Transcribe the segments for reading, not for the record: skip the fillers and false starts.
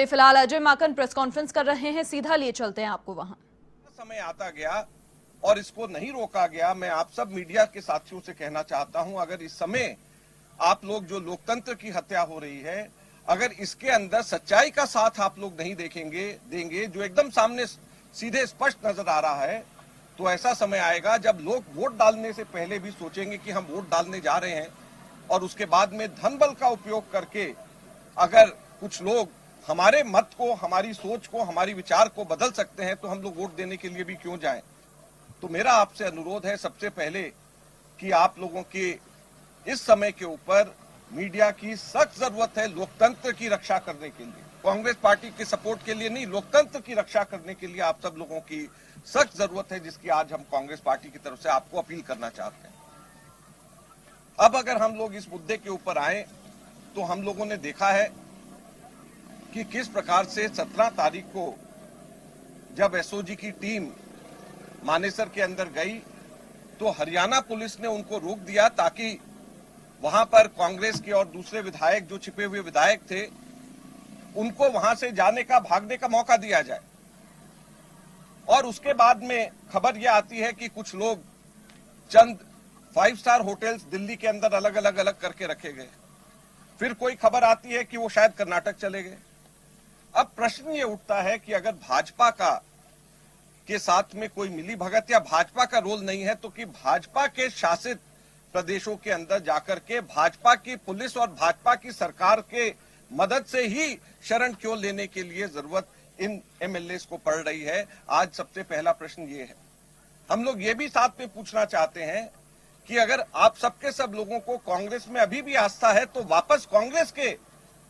फिलहाल Ajay Maken press conference कर रहे हैं, सीधा लिए चलते हैं आपको वहां। समय आता गया और इसको नहीं रोका गया। मैं आप सब मीडिया के साथियों से कहना चाहता हूं, अगर इस समय आप लोग जो लोकतंत्र की हत्या हो रही है, अगर इसके अंदर सच्चाई का साथ आप लोग नहीं देंगे जो एकदम सामने सीधे स्पष्ट नजर आ रहा है, तो ऐसा समय आएगा जब लोग वोट डालने से पहले भी सोचेंगे कि हम वोट डालने जा रहे हैं, और उसके बाद में धन बल का उपयोग करके अगर कुछ लोग हमारे मत को, हमारी सोच को, हमारी विचार को बदल सकते हैं, तो हम लोग वोट देने के लिए भी क्यों जाएं। तो मेरा आपसे अनुरोध है सबसे पहले कि आप लोगों के इस समय के ऊपर मीडिया की सख्त जरूरत है लोकतंत्र की रक्षा करने के लिए, कांग्रेस पार्टी के सपोर्ट के लिए नहीं, लोकतंत्र की रक्षा करने के लिए आप सब लोगों की सख्त जरूरत है, जिसकी आज हम कांग्रेस पार्टी की तरफ से आपको अपील करना चाहते हैं। अब अगर हम लोग इस मुद्दे के ऊपर आए तो हम लोगों ने देखा है कि किस प्रकार से 17 तारीख को जब एसओजी की टीम मानेसर के अंदर गई तो हरियाणा पुलिस ने उनको रोक दिया ताकि वहां पर कांग्रेस के और दूसरे विधायक, जो छिपे हुए विधायक थे, उनको वहां से जाने का, भागने का मौका दिया जाए। और उसके बाद में खबर यह आती है कि कुछ लोग चंद 5 स्टार होटल्स दिल्ली के अंदर अलग अलग करके रखे गए। फिर कोई खबर आती है कि वो शायद कर्नाटक चले गए। अब प्रश्न ये उठता है कि अगर भाजपा के साथ में कोई मिली भगत या भाजपा का रोल नहीं है, तो कि भाजपा के शासित प्रदेशों के अंदर जाकर के भाजपा की पुलिस और भाजपा की सरकार के मदद से ही शरण क्यों लेने के लिए जरूरत इन एमएलए को पड़ रही है। आज सबसे पहला प्रश्न ये है। हम लोग ये भी साथ में पूछना चाहते हैं कि अगर आप सबके सब लोगों को कांग्रेस में अभी भी आस्था है, तो वापस कांग्रेस के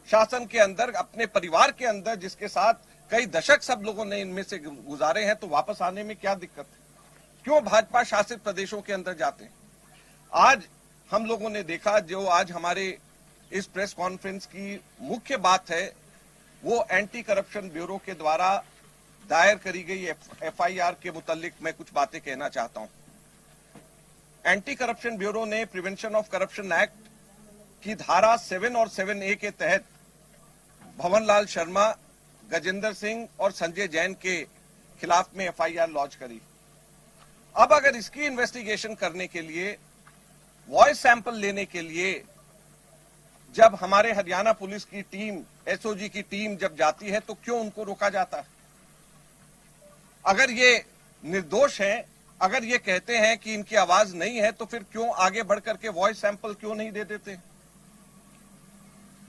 शासन के अंदर, अपने परिवार के अंदर, जिसके साथ कई दशक सब लोगों ने इनमें से गुजारे हैं, तो वापस आने में क्या दिक्कत है? क्यों भाजपा शासित प्रदेशों के अंदर जाते हैं? आज हम लोगों ने देखा, जो आज हमारे इस प्रेस कॉन्फ्रेंस की मुख्य बात है, वो एंटी करप्शन ब्यूरो के द्वारा दायर करी गई एफआईआर के मुतालिक मैं कुछ बातें कहना चाहता हूं। एंटी करप्शन ब्यूरो ने प्रिवेंशन ऑफ करप्शन एक्ट की धारा 7 और 7A के तहत भवनलाल शर्मा, गजेंद्र सिंह और संजय जैन के खिलाफ में एफआईआर लॉन्च करी। अब अगर इसकी इन्वेस्टिगेशन करने के लिए, वॉइस सैंपल लेने के लिए जब हमारे हरियाणा पुलिस की टीम, एसओजी की टीम जब जाती है, तो क्यों उनको रोका जाता है? अगर ये निर्दोष हैं, अगर ये कहते हैं कि इनकी आवाज नहीं है, तो फिर क्यों आगे बढ़ करके वॉइस सैंपल क्यों नहीं दे देते?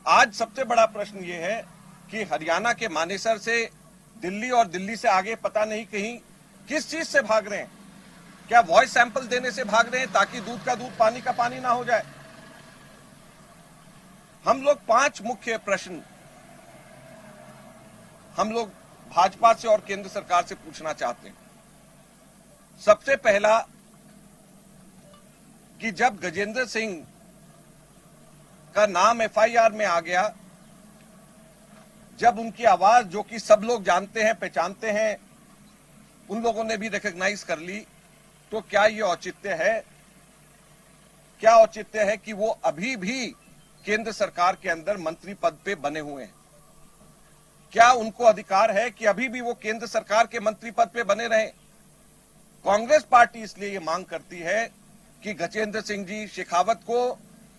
आज सबसे बड़ा प्रश्न ये है कि हरियाणा के मानेसर से दिल्ली और दिल्ली से आगे पता नहीं कहीं किस चीज से भाग रहे हैं। क्या वॉइस सैंपल देने से भाग रहे हैं ताकि दूध का दूध, पानी का पानी ना हो जाए? हम लोग 5 मुख्य प्रश्न हम लोग भाजपा से और केंद्र सरकार से पूछना चाहते हैं। सबसे पहला कि जब गजेंद्र सिंह का नाम एफआईआर में आ गया, जब उनकी आवाज, जो कि सब लोग जानते हैं, पहचानते हैं, उन लोगों ने भी रिकॉग्नाइज कर ली, तो क्या ये औचित्य है? क्या औचित्य है कि वो अभी भी केंद्र सरकार के अंदर मंत्री पद पे बने हुए हैं? क्या उनको अधिकार है कि अभी भी वो केंद्र सरकार के मंत्री पद पे बने रहें? कांग्रेस पार्टी इसलिए ये मांग करती है कि गजेंद्र सिंह जी शेखावत को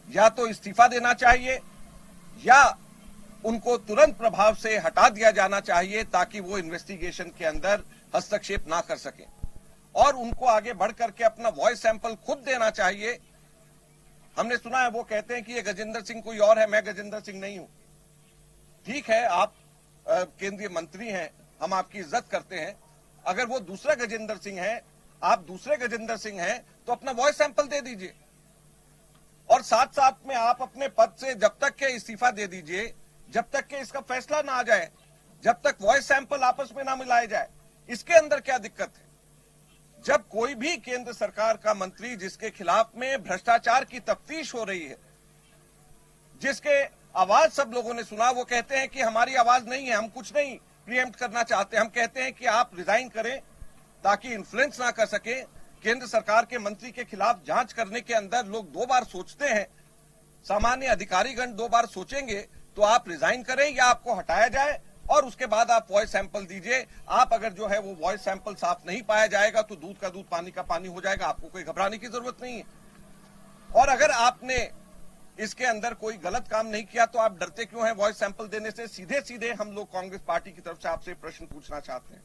या तो इस्तीफा देना चाहिए या उनको तुरंत प्रभाव से हटा दिया जाना चाहिए, ताकि वो इन्वेस्टिगेशन के अंदर हस्तक्षेप ना कर सके, और उनको आगे बढ़ करके अपना वॉइस सैंपल खुद देना चाहिए। हमने सुना है वो कहते हैं कि ये गजेंद्र सिंह कोई और है, मैं गजेंद्र सिंह नहीं हूं। ठीक है, आप केंद्रीय मंत्री हैं, हम आपकी इज्जत करते हैं। अगर वो दूसरा गजेंद्र सिंह है, आप दूसरे गजेंद्र सिंह हैं, तो अपना वॉइस सैंपल दे दीजिए, और साथ साथ में आप अपने पद से जब तक के इस्तीफा दे दीजिए, जब तक के इसका फैसला ना आ जाए, जब तक वॉइस सैंपल आपस में ना मिलाए जाए। इसके अंदर क्या दिक्कत है? जब कोई भी केंद्र सरकार का मंत्री, जिसके खिलाफ में भ्रष्टाचार की तफ्तीश हो रही है, जिसके आवाज सब लोगों ने सुना, वो कहते हैं कि हमारी आवाज नहीं है, हम कुछ नहीं प्रीएम्प्ट करना चाहते, हम कहते हैं कि आप रिजाइन करें ताकि इन्फ्लुएंस ना कर सके। केंद्र सरकार के मंत्री के खिलाफ जांच करने के अंदर लोग 2 बार सोचते हैं, सामान्य अधिकारीगण 2 बार सोचेंगे, तो आप रिजाइन करें या आपको हटाया जाए और उसके बाद आप वॉइस सैंपल दीजिए। आप अगर जो है वो वॉइस सैंपल साफ नहीं पाया जाएगा तो दूध का दूध पानी का पानी हो जाएगा, आपको कोई घबराने की जरूरत नहीं है। और अगर आपने इसके अंदर कोई गलत काम नहीं किया तो आप डरते क्यों हैं वॉइस सैंपल देने से? सीधे सीधे हम लोग कांग्रेस पार्टी की तरफ से आपसे प्रश्न पूछना चाहते हैं।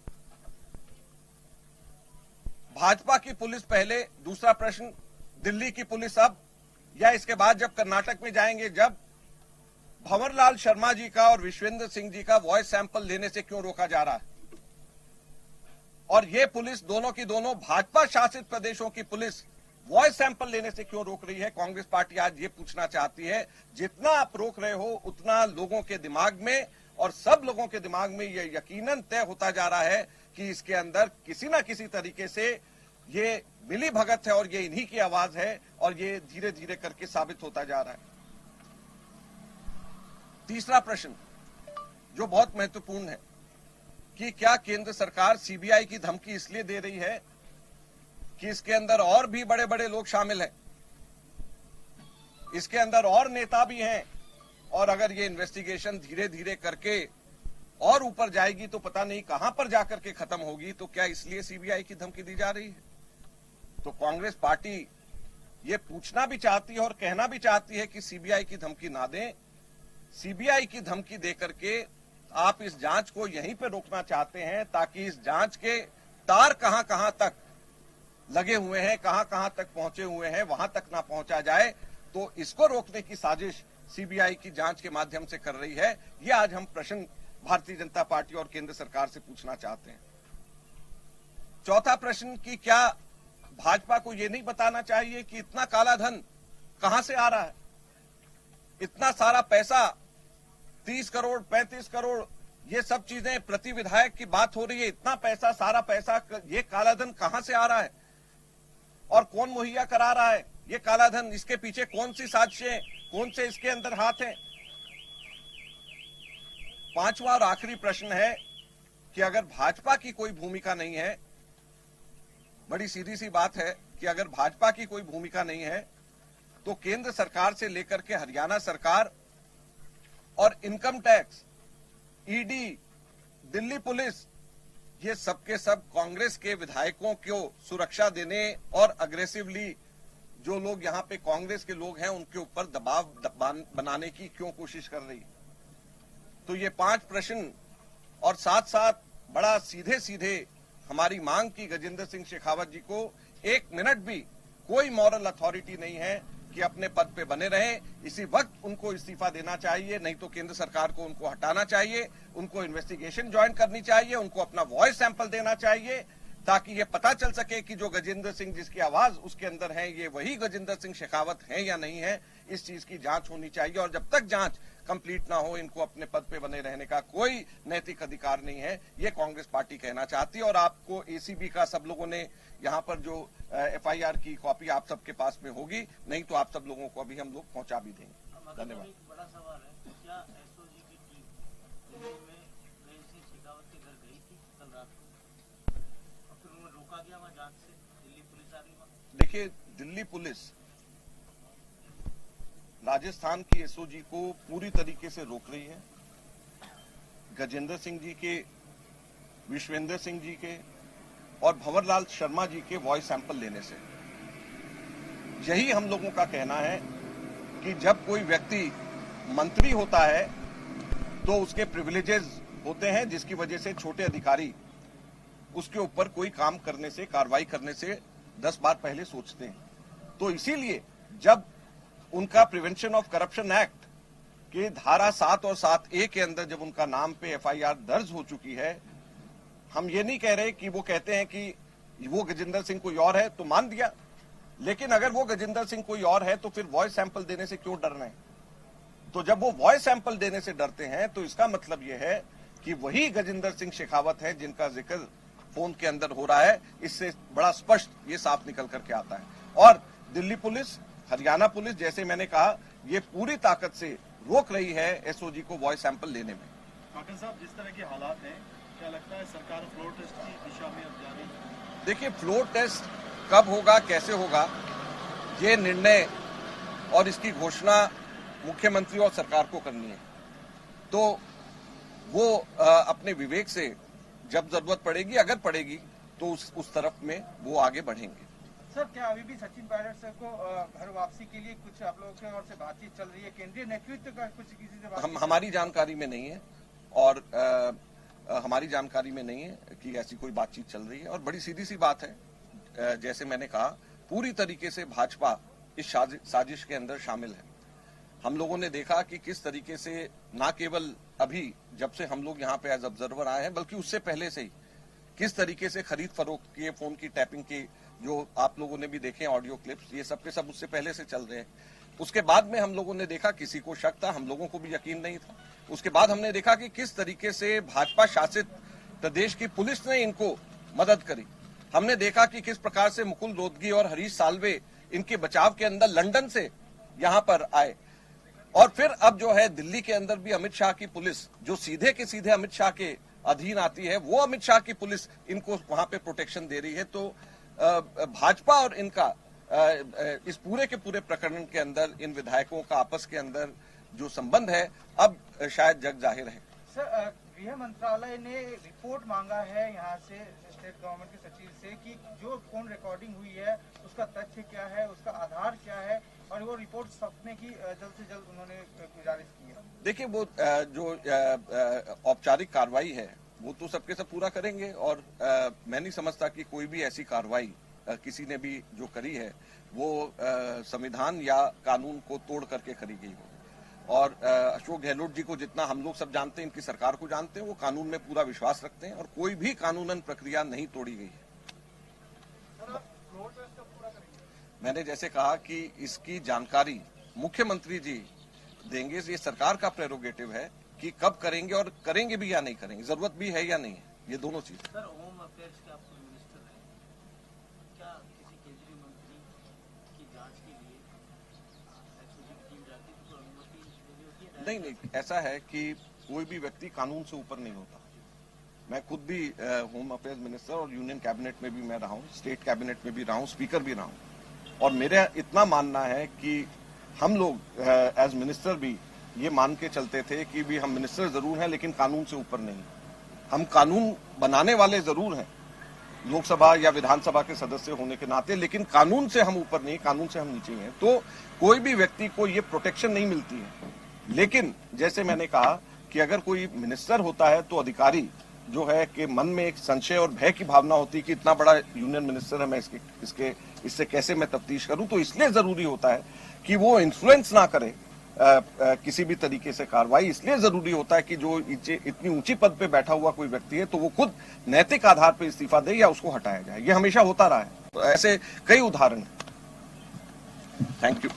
भाजपा की पुलिस पहले, दूसरा प्रश्न दिल्ली की पुलिस अब, या इसके बाद जब कर्नाटक में जाएंगे, जब भंवरलाल शर्मा जी का और विश्वेंद्र सिंह जी का वॉइस सैंपल लेने से क्यों रोका जा रहा है? और ये पुलिस दोनों की दोनों भाजपा शासित प्रदेशों की पुलिस वॉइस सैंपल लेने से क्यों रोक रही है? कांग्रेस पार्टी आज ये पूछना चाहती है। जितना आप रोक रहे हो उतना लोगों के दिमाग में और सब लोगों के दिमाग में ये यकीनन तय होता जा रहा है कि इसके अंदर किसी ना किसी तरीके से ये मिली भगत है और ये इन्हीं की आवाज है और ये धीरे धीरे करके साबित होता जा रहा है। तीसरा प्रश्न जो बहुत महत्वपूर्ण है कि क्या केंद्र सरकार सीबीआई की धमकी इसलिए दे रही है कि इसके अंदर और भी बड़े बड़े लोग शामिल हैं, इसके अंदर और नेता भी हैं, और अगर ये इन्वेस्टिगेशन धीरे धीरे करके और ऊपर जाएगी तो पता नहीं कहां पर जाकर के खत्म होगी, तो क्या इसलिए सीबीआई की धमकी दी जा रही है? तो कांग्रेस पार्टी ये पूछना भी चाहती है और कहना भी चाहती है कि सीबीआई की धमकी ना दें। सीबीआई की धमकी देकर के आप इस जांच को यहीं पे रोकना चाहते हैं ताकि इस जांच के तार कहां कहां तक लगे हुए हैं, कहां कहां तक पहुंचे हुए हैं, वहां तक ना पहुंचा जाए। तो इसको रोकने की साजिश सीबीआई की जांच के माध्यम से कर रही है। ये आज हम प्रश्न भारतीय जनता पार्टी और केंद्र सरकार से पूछना चाहते हैं। चौथा प्रश्न कि क्या भाजपा को यह नहीं बताना चाहिए कि इतना काला धन कहां से आ रहा है? इतना सारा पैसा, 30 करोड़ 35 करोड़, ये सब चीजें प्रति विधायक की बात हो रही है। इतना पैसा, सारा पैसा, ये काला धन कहां से आ रहा है और कौन मुहैया करा रहा है ये काला धन? इसके पीछे कौन सी साजिशें, कौन से इसके अंदर हाथ हैं? पांचवा और आखिरी प्रश्न है कि अगर भाजपा की कोई भूमिका नहीं है, बड़ी सीधी सी बात है कि अगर भाजपा की कोई भूमिका नहीं है तो केंद्र सरकार से लेकर के हरियाणा सरकार और income tax, ED, Delhi police, ये सबके सब कांग्रेस के विधायकों को सुरक्षा देने और अग्रेसिवली जो लोग यहां पे कांग्रेस के लोग हैं उनके ऊपर दबाव बनाने की क्यों कोशिश कर रही? तो ये 5 प्रश्न और साथ साथ बड़ा सीधे सीधे हमारी मांग की गजेंद्र सिंह शेखावत जी को 1 मिनट भी कोई मॉरल अथॉरिटी नहीं है कि अपने पद पे बने रहें। इसी वक्त उनको इस्तीफा देना चाहिए, नहीं तो केंद्र सरकार को उनको हटाना चाहिए, उनको इन्वेस्टिगेशन ज्वाइन करनी चाहिए, उनको अपना वॉइस सैंपल देना चाहिए ताकि ये पता चल सके कि जो गजेंद्र सिंह जिसकी आवाज उसके अंदर है ये वही गजेंद्र सिंह शेखावत है या नहीं है। इस चीज की जांच होनी चाहिए और जब तक जांच कंप्लीट ना हो इनको अपने पद पे बने रहने का कोई नैतिक अधिकार नहीं है, ये कांग्रेस पार्टी कहना चाहती है। और आपको एसीबी का सब लोगों ने यहाँ पर जो एफआईआर की कॉपी आप सबके पास में होगी, नहीं तो आप सब लोगों को अभी हम लोग पहुंचा भी देंगे। धन्यवाद। बड़ा सवाल है, क्या एसओजी की टीम दिल्ली में गजेंद्र सिंह शेखावत के घर गई थी कल रात को और फिर उन्हें रोका गया वहाँ जांच से? दिल्ली पुलिस आ गई वहाँ? देखिए, दिल्ली पुलिस राजस्थान की एसओजी को पूरी तरीके से रोक रही है। गजेंद्र सिंह जी के, विश्वेंद्र सिंह जी के और भंवरलाल शर्मा जी के वॉइस सैंपल लेने से। यही हम लोगों का कहना है कि जब कोई व्यक्ति मंत्री होता है तो उसके प्रिविलेजेस होते हैं जिसकी वजह से छोटे अधिकारी उसके ऊपर कोई काम करने से, कार्रवाई करने से 10 बार पहले सोचते हैं। तो इसीलिए जब उनका प्रिवेंशन ऑफ करप्शन एक्ट के धारा 7 और 7A के अंदर जब उनका नाम पे एफआईआर दर्ज हो चुकी है, हम ये नहीं कह रहे कि वो कहते हैं कि वो गजेंद्र सिंह कोई और है तो मान दिया, लेकिन अगर वो गजेंद्र सिंह कोई और है तो फिर वॉइस सैंपल देने से क्यों डर रहे हैं? तो जब वो वॉइस सैंपल देने से डरते हैं तो इसका मतलब यह है कि वही गजेंद्र सिंह शेखावत है जिनका जिक्र फोन के अंदर हो रहा है। इससे बड़ा स्पष्ट ये साफ निकल करके आता है। और दिल्ली पुलिस, हरियाणा पुलिस, जैसे मैंने कहा, ये पूरी ताकत से रोक रही है एसओजी को वॉइस सैंपल लेने में। काकन साहब, जिस तरह के हालात हैं, क्या लगता है सरकार फ्लोर टेस्ट की दिशा में अब जा रही है? देखिए, फ्लोर टेस्ट कब होगा, कैसे होगा, ये निर्णय और इसकी घोषणा मुख्यमंत्री और सरकार को करनी है। तो वो अपने विवेक से जब जरूरत पड़ेगी, अगर पड़ेगी, तो उस तरफ में वो आगे बढ़ेंगे। सर, क्या अभी भी सचिन पायलट सर को घर वापसी के लिए कुछ आप लोगों की ओर से बातचीत चल रही है? केंद्रीय नेतृत्व का कुछ किसी से बात? हमारी जानकारी में नहीं है और हमारी जानकारी में नहीं है कि ऐसी कोई बातचीत चल रही है। और बड़ी सीधी सी बात है, जैसे मैंने कहा, पूरी तरीके से भाजपा इस साजिश के अंदर शामिल है। हम लोगों ने देखा कि किस तरीके से ना केवल अभी जब से हम लोग यहाँ पे एज ऑब्जर्वर आए हैं, बल्कि उससे पहले से ही किस तरीके से खरीद फरोख्त की, फोन की टैपिंग की, जो आप लोगों ने भी देखे ऑडियो क्लिप्स, ये सब के सब उससे पहले से चल रहे हैं। उसके बाद में हम लोगों ने देखा किसी को शक था, हम लोगों को भी यकीन नहीं था। उसके बाद हमने देखा कि किस तरीके से भाजपा शासित प्रदेश की पुलिस ने इनको मदद करी। हमने देखा कि किस प्रकार से मुकुल रोहतगी और हरीश साल्वे इनके बचाव के अंदर लंदन से यहाँ पर आए। और फिर अब जो है दिल्ली के अंदर भी अमित शाह की पुलिस, जो सीधे के सीधे अमित शाह के अधीन आती है, वो अमित शाह की पुलिस इनको वहां पे प्रोटेक्शन दे रही है। तो भाजपा और इनका इस पूरे के पूरे प्रकरण के अंदर इन विधायकों का आपस के अंदर जो संबंध है, अब शायद जग जाहिर है। सर, गृह मंत्रालय ने रिपोर्ट मांगा है यहाँ से स्टेट गवर्नमेंट के सचिव से कि जो फोन रिकॉर्डिंग हुई है उसका तथ्य क्या है, उसका आधार क्या है, और वो रिपोर्ट सौंपने की जल्द से जल्द उन्होंने गुजारिश की है। देखिए, वो जो औपचारिक कार्रवाई है वो तो सबके सब पूरा करेंगे, और मैं नहीं समझता कि कोई भी ऐसी कार्रवाई किसी ने भी जो करी है वो संविधान या कानून को तोड़ करके करी गई हो। और अशोक गहलोत जी को जितना हम लोग सब जानते हैं, इनकी सरकार को जानते हैं, वो कानून में पूरा विश्वास रखते हैं और कोई भी कानूनन प्रक्रिया नहीं तोड़ी गई है। मैंने जैसे कहा कि इसकी जानकारी मुख्यमंत्री जी देंगे। ये सरकार का प्रेरोगेटिव है कि कब करेंगे और करेंगे भी या नहीं करेंगे, जरूरत भी है या नहीं है, ये दोनों चीज। सर, होम अफेयर्स के आपको मिनिस्टर हैं, क्या किसी केंद्रीय मंत्री की जांच के लिए एसओजी की टीम जाती है तो अनुमति लेनी होती है? नहीं, ऐसा है कि कोई भी व्यक्ति कानून से ऊपर नहीं होता। मैं खुद भी होम अफेयर्स मिनिस्टर और यूनियन कैबिनेट में भी मैं रहा हूँ, स्टेट कैबिनेट में भी रहा हूँ, स्पीकर भी रहा हूँ, और मेरा इतना मानना है कि हम लोग एज मिनिस्टर भी ये मान के चलते थे कि भी हम मिनिस्टर जरूर हैं लेकिन कानून से ऊपर नहीं। हम कानून बनाने वाले जरूर हैं, लोकसभा या विधानसभा के सदस्य होने के नाते, लेकिन कानून से हम ऊपर नहीं, कानून से हम नीचे हैं। तो कोई भी व्यक्ति को ये प्रोटेक्शन नहीं मिलती है। लेकिन जैसे मैंने कहा कि अगर कोई मिनिस्टर होता है तो अधिकारी जो है कि मन में एक संशय और भय की भावना होती है कि इतना बड़ा यूनियन मिनिस्टर है, मैं इससे कैसे मैं तफ्तीश करूं। तो इसलिए जरूरी होता है कि वो इन्फ्लुएंस ना करे किसी भी तरीके से कार्रवाई। इसलिए जरूरी होता है कि जो इतनी ऊंची पद पे बैठा हुआ कोई व्यक्ति है तो वो खुद नैतिक आधार पर इस्तीफा दे या उसको हटाया जाए। ये हमेशा होता रहा है, तो ऐसे कई उदाहरण हैं। Thank you.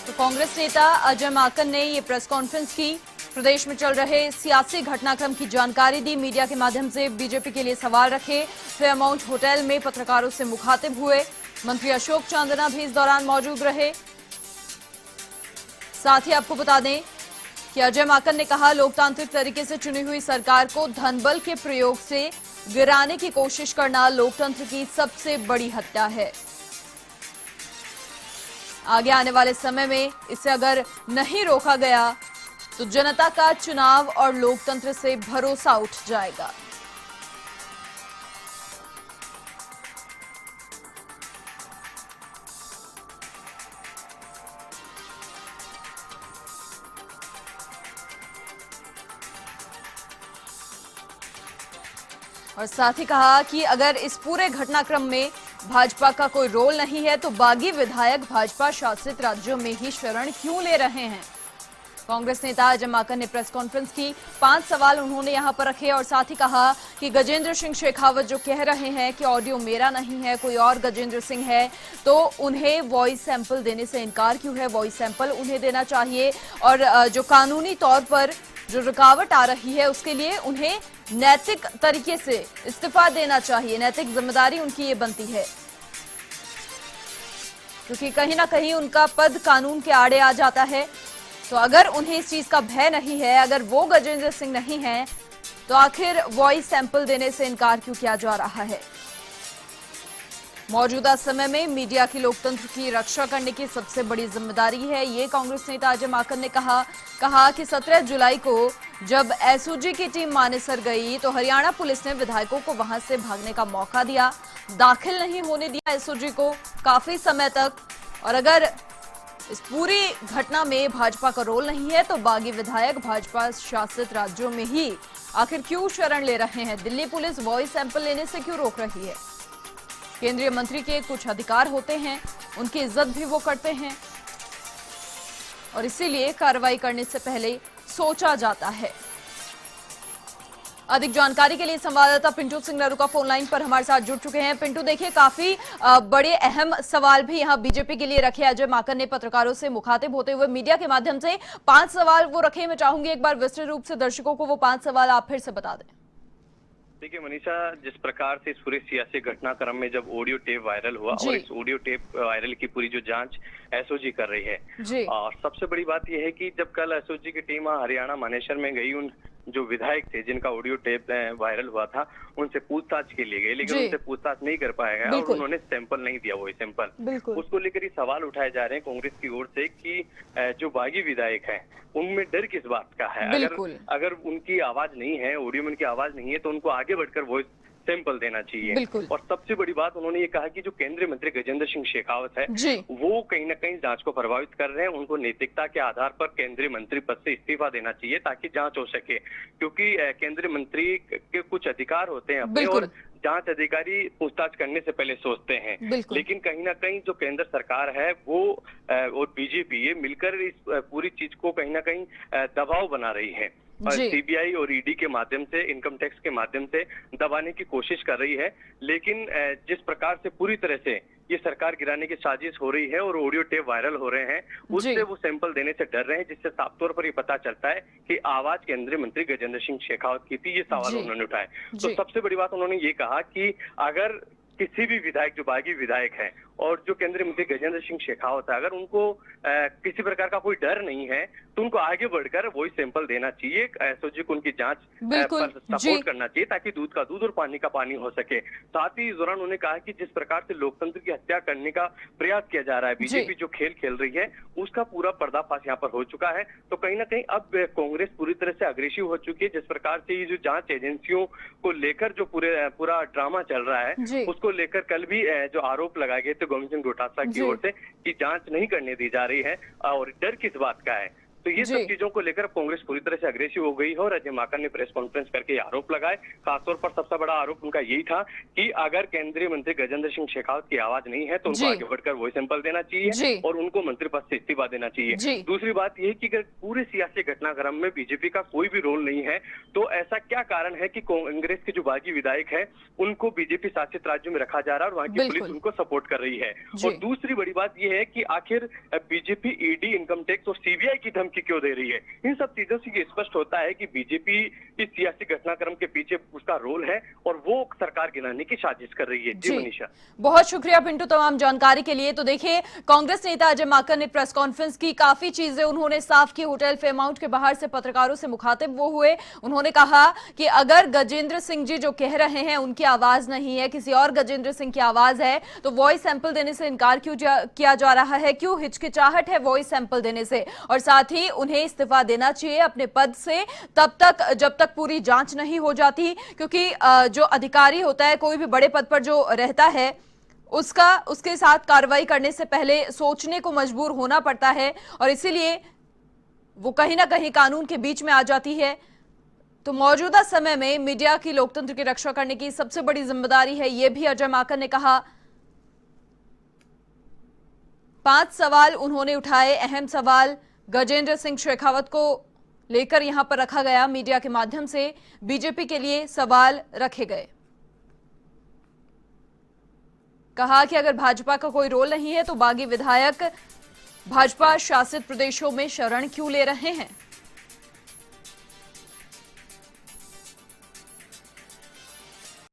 तो कांग्रेस नेता अजय माकन ने ये प्रेस कॉन्फ्रेंस की, प्रदेश में चल रहे सियासी घटनाक्रम की जानकारी दी, मीडिया के माध्यम से बीजेपी के लिए सवाल रखे, फेयरमाउंट होटल में पत्रकारों से मुखातिब हुए। मंत्री अशोक चांदना भी इस दौरान मौजूद रहे। साथ ही आपको बता दें कि अजय माकन ने कहा, लोकतांत्रिक तरीके से चुनी हुई सरकार को धनबल के प्रयोग से गिराने की कोशिश करना लोकतंत्र की सबसे बड़ी हत्या है। आगे आने वाले समय में इसे अगर नहीं रोका गया तो जनता का चुनाव और लोकतंत्र से भरोसा उठ जाएगा। और साथ ही कहा कि अगर इस पूरे घटनाक्रम में भाजपा का कोई रोल नहीं है तो बागी विधायक भाजपा शासित राज्यों में ही शरण क्यों ले रहे हैं। कांग्रेस नेता अजय माकन ने प्रेस कॉन्फ्रेंस की, 5 सवाल उन्होंने यहां पर रखे और साथ ही कहा कि गजेंद्र सिंह शेखावत जो कह रहे हैं कि ऑडियो मेरा नहीं है, कोई और गजेंद्र सिंह है, तो उन्हें वॉइस सैंपल देने से इनकार क्यों है। वॉइस सैंपल उन्हें देना चाहिए और जो कानूनी तौर पर जो रुकावट आ रही है उसके लिए उन्हें नैतिक तरीके से इस्तीफा देना चाहिए। नैतिक जिम्मेदारी उनकी ये बनती है, क्योंकि कहीं ना कहीं उनका पद कानून के आड़े आ जाता है। तो अगर उन्हें इस चीज का भय नहीं है, अगर वो गजेंद्र सिंह नहीं है, तो आखिर वॉइस सैंपल देने से इनकार क्यों किया जा रहा है। मौजूदा समय में मीडिया की लोकतंत्र की रक्षा करने की सबसे बड़ी जिम्मेदारी है, ये कांग्रेस नेता अजय माकन ने कहा कि 17 जुलाई को जब एसओजी की टीम मानेसर गई तो हरियाणा पुलिस ने विधायकों को वहां से भागने का मौका दिया, दाखिल नहीं होने दिया एसओजी को काफी समय तक। और अगर इस पूरी घटना में भाजपा का रोल नहीं है तो बागी विधायक भाजपा शासित राज्यों में ही आखिर क्यों शरण ले रहे हैं? दिल्ली पुलिस वॉइस सैंपल लेने से क्यों रोक रही है? केंद्रीय मंत्री के कुछ अधिकार होते हैं, उनकी इज्जत भी वो करते हैं और इसीलिए कार्रवाई करने से पहले सोचा जाता है। अधिक जानकारी के लिए संवाददाता पिंटू सिंह नरूका फोन लाइन पर हमारे साथ जुड़ चुके हैं। पिंटू, देखिए काफी बड़े अहम सवाल भी यहां बीजेपी के लिए रखे। अजय माकन ने पत्रकारों से मुखातिब होते हुए मीडिया के माध्यम से 5 सवाल वो रखे। मैं चाहूंगी एक बार विस्तृत रूप से दर्शकों को वो 5 सवाल आप फिर से बता दें। देखिए मनीषा, जिस प्रकार से इस पूरे सियासी घटनाक्रम में जब ऑडियो टेप वायरल हुआ और इस ऑडियो टेप वायरल की पूरी जो जांच एसओजी कर रही है, और सबसे बड़ी बात यह है कि जब कल एसओजी की टीम हरियाणा मानेसर में गई, उन जो विधायक थे जिनका ऑडियो टेप वायरल हुआ था उनसे पूछताछ के लिए गए, लेकिन उनसे पूछताछ नहीं कर पाया गया और उन्होंने सैंपल नहीं दिया, वही सैंपल। उसको लेकर ये सवाल उठाए जा रहे हैं कांग्रेस की ओर से कि जो बागी विधायक हैं उनमें डर किस बात का है? अगर उनकी आवाज नहीं है, ऑडियो में उनकी आवाज नहीं है, तो उनको आगे बढ़कर वॉइस सैंपल देना चाहिए। और सबसे बड़ी बात उन्होंने ये कहा कि जो केंद्रीय मंत्री गजेंद्र सिंह शेखावत है वो कहीं ना कहीं जांच को प्रभावित कर रहे हैं, उनको नैतिकता के आधार पर केंद्रीय मंत्री पद से इस्तीफा देना चाहिए ताकि जांच हो सके, क्योंकि केंद्रीय मंत्री के कुछ अधिकार होते हैं अपने और जांच अधिकारी पूछताछ करने से पहले सोचते हैं। लेकिन कहीं ना कहीं जो केंद्र सरकार है वो और बीजेपी ये मिलकर इस पूरी चीज को कहीं ना कहीं दबाव बना रही है और सीबीआई और ईडी के माध्यम से, इनकम टैक्स के माध्यम से दबाने की कोशिश कर रही है। लेकिन जिस प्रकार से पूरी तरह से ये सरकार गिराने की साजिश हो रही है और ऑडियो टेप वायरल हो रहे हैं, उससे वो सैंपल देने से डर रहे हैं, जिससे साफ तौर पर ये पता चलता है कि आवाज केंद्रीय मंत्री गजेंद्र सिंह शेखावत की थी। ये सवाल उन्होंने उठाए। तो सबसे बड़ी बात उन्होंने ये कहा कि अगर किसी भी विधायक जो बागी विधायक है और जो केंद्रीय मंत्री गजेंद्र सिंह शेखावत है, अगर उनको किसी प्रकार का कोई डर नहीं है तो उनको आगे बढ़कर वही सैंपल देना चाहिए, एसओजी को उनकी जांच पर सपोर्ट करना चाहिए ताकि दूध का दूध और पानी का पानी हो सके। साथ ही इस दौरान उन्होंने कहा कि जिस प्रकार से लोकतंत्र की हत्या करने का प्रयास किया जा रहा है, बीजेपी जो खेल खेल रही है उसका पूरा पर्दाफाश यहाँ पर हो चुका है। तो कहीं ना कहीं अब कांग्रेस पूरी तरह से अग्रेसिव हो चुकी है। जिस प्रकार से ये जो जांच एजेंसियों को लेकर जो पूरा ड्रामा चल रहा है, उसको लेकर कल भी जो आरोप लगाए गए थे गोविंद सिंह डोटासरा की ओर से कि जांच नहीं करने दी जा रही है और डर किस बात का है, तो ये सब चीजों को लेकर कांग्रेस पूरी तरह से अग्रेसिव हो गई है। और अजय माकन ने प्रेस कॉन्फ्रेंस करके आरोप लगाए। खासतौर पर सबसे बड़ा आरोप उनका यही था कि अगर केंद्रीय मंत्री गजेंद्र सिंह शेखावत की आवाज नहीं है तो उनको आगे बढ़कर वही सैंपल देना चाहिए और उनको मंत्री पद से इस्तीफा देना चाहिए। दूसरी बात यह कि अगर पूरे सियासी घटनाक्रम में बीजेपी का कोई भी रोल नहीं है तो ऐसा क्या कारण है कि कांग्रेस के जो बागी विधायक है उनको बीजेपी शासित राज्यों में रखा जा रहा है और वहां की पुलिस उनको सपोर्ट कर रही है। और दूसरी बड़ी बात यह है कि आखिर बीजेपी ईडी, इनकम टैक्स और सीबीआई की धमकी क्यों दे रही है? इन सब चीजों से ये स्पष्ट होता है कि बीजेपी इस सियासी घटनाक्रम के पीछे उसका रोल है और वो सरकार गिराने की साजिश कर रही है। जी मनीषा, बहुत शुक्रिया पिंटू तमाम जानकारी के लिए। तो देखिए, कांग्रेस नेता अजय माकन ने प्रेस कॉन्फ्रेंस की, काफी चीजें उन्होंने साफ की। होटल फेयरमाउंट के बाहर से पत्रकारों से मुखातिब वो हुए, उन्होंने कहा कि अगर गजेंद्र सिंह जी जो कह रहे हैं उनकी आवाज नहीं है, किसी और गजेंद्र सिंह की आवाज है, तो वॉइस सैंपल देने से इनकार क्यों किया जा रहा है, क्यों हिचकिचाहट है वॉइस सैंपल देने से, और साथ ही उन्हें इस्तीफा देना चाहिए अपने पद से तब तक जब तक पूरी जांच नहीं हो जाती, क्योंकि जो अधिकारी होता है, कोई भी बड़े पद पर जो रहता है, उसके साथ कार्रवाई करने से पहले सोचने को मजबूर होना पड़ता है और इसीलिए वो कहीं ना कहीं कानून के बीच में आ जाती है। तो मौजूदा समय में मीडिया की लोकतंत्र की रक्षा करने की सबसे बड़ी जिम्मेदारी है, यह भी अजय माकन ने कहा। 5 सवाल उन्होंने उठाए। अहम सवाल गजेंद्र सिंह शेखावत को लेकर यहां पर रखा गया, मीडिया के माध्यम से बीजेपी के लिए सवाल रखे गए। कहा कि अगर भाजपा का कोई रोल नहीं है तो बागी विधायक भाजपा शासित प्रदेशों में शरण क्यों ले रहे हैं?